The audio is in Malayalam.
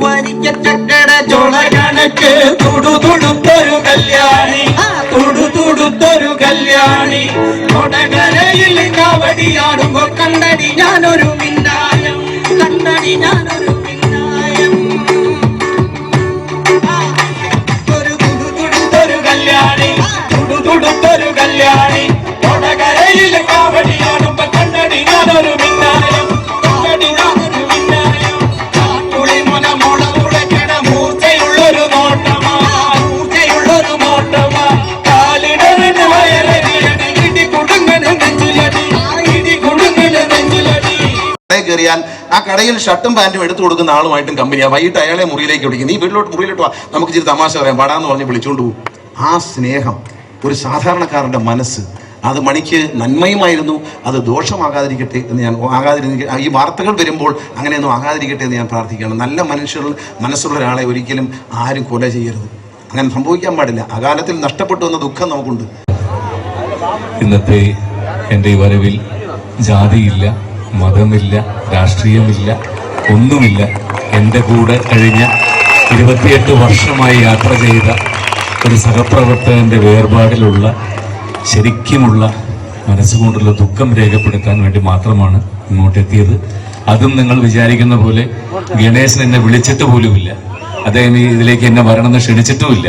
വരിക്കച്ചക്കട ചോള കണക്ക് തുടുതുടുത്തൊരു കല്യാണി തുടുതുടുത്തൊരു കല്യാണി കൊടകരയിൽ കാവടിയാടുമ്പോ കണ്ടടി ഞാനൊരു മിന്നായം കണ്ടടി ഞാനൊരു മിന്നായം ഒരു തുടുതുടുത്തൊരു കല്യാണി തുടുതുടുത്തൊരു കല്യാണി കൊടകരയിൽ കാവടിയാടുമ്പോ കണ്ടടി ഞാനൊരു മിന്നായം കണ്ടടി ഞാനൊരു മിന്നായം കാട്ടുളി മുന മുള മുളയ്ക്കണ മൂർച്ചയുള്ളൊരു നോട്ടമാ മൂർച്ചയുള്ളൊരു നോട്ടമാ കാലിടവിന് വയറിയണ ഇടി കുടുങ്ങണ നെഞ്ചിലടി ഇടി കുടുങ്ങണ നെഞ്ചിലടി കയറിയാൽ ആ കടയിൽ ഷർട്ടും പാന്റും എടുത്തു കൊടുക്കുന്ന ആളുമായിട്ടും കമ്പനിയാ. വൈകിട്ട് അയാളെ മുറിയിലേക്ക് വിളിക്കും, നീ മുറിയിലോട്ട് വാ, നമുക്ക് ഇച്ചിരി തമാശ പറയാം, പാടാന്ന് പറഞ്ഞ് വിളിച്ചുകൊണ്ട് പോകും. ആ സ്നേഹം, ഒരു സാധാരണക്കാരന്റെ മനസ്സ്, അത് മണിക്ക് നന്മയുമായിരുന്നു. അത് ദോഷമാകാതിരിക്കട്ടെ എന്ന് ഞാൻ ഈ വാർത്തകൾ വരുമ്പോൾ അങ്ങനെയൊന്നും ആകാതിരിക്കട്ടെ എന്ന് ഞാൻ പ്രാർത്ഥിക്കുകയാണ്. നല്ല മനസ്സുള്ള ഒരാളെ ഒരിക്കലും ആരും കൊല ചെയ്യരുത്. അങ്ങനെ സംഭവിക്കാൻ പാടില്ല. അകാലത്തിൽ നഷ്ടപ്പെട്ടു എന്ന ദുഃഖം നമുക്കുണ്ട്. ഇന്നത്തെ എൻ്റെ ഈ വരവിൽ ജാതിയില്ല, മതമില്ല, രാഷ്ട്രീയമില്ല, ഒന്നുമില്ല. എൻ്റെ കൂടെ കഴിഞ്ഞ 28 വർഷമായി യാത്ര ചെയ്ത ഒരു സഹപ്രവർത്തകന്റെ വേർപാടിലുള്ള ശരിക്കുമുള്ള മനസ്സുകൊണ്ടുള്ള ദുഃഖം രേഖപ്പെടുത്താൻ വേണ്ടി മാത്രമാണ് ഇങ്ങോട്ടെത്തിയത്. അതും നിങ്ങൾ വിചാരിക്കുന്ന പോലെ ഗണേശൻ എന്നെ വിളിച്ചിട്ട് പോലുമില്ല, അദ്ദേഹം ഇതിലേക്ക് എന്നെ വരണമെന്ന് ക്ഷണിച്ചിട്ടുമില്ല.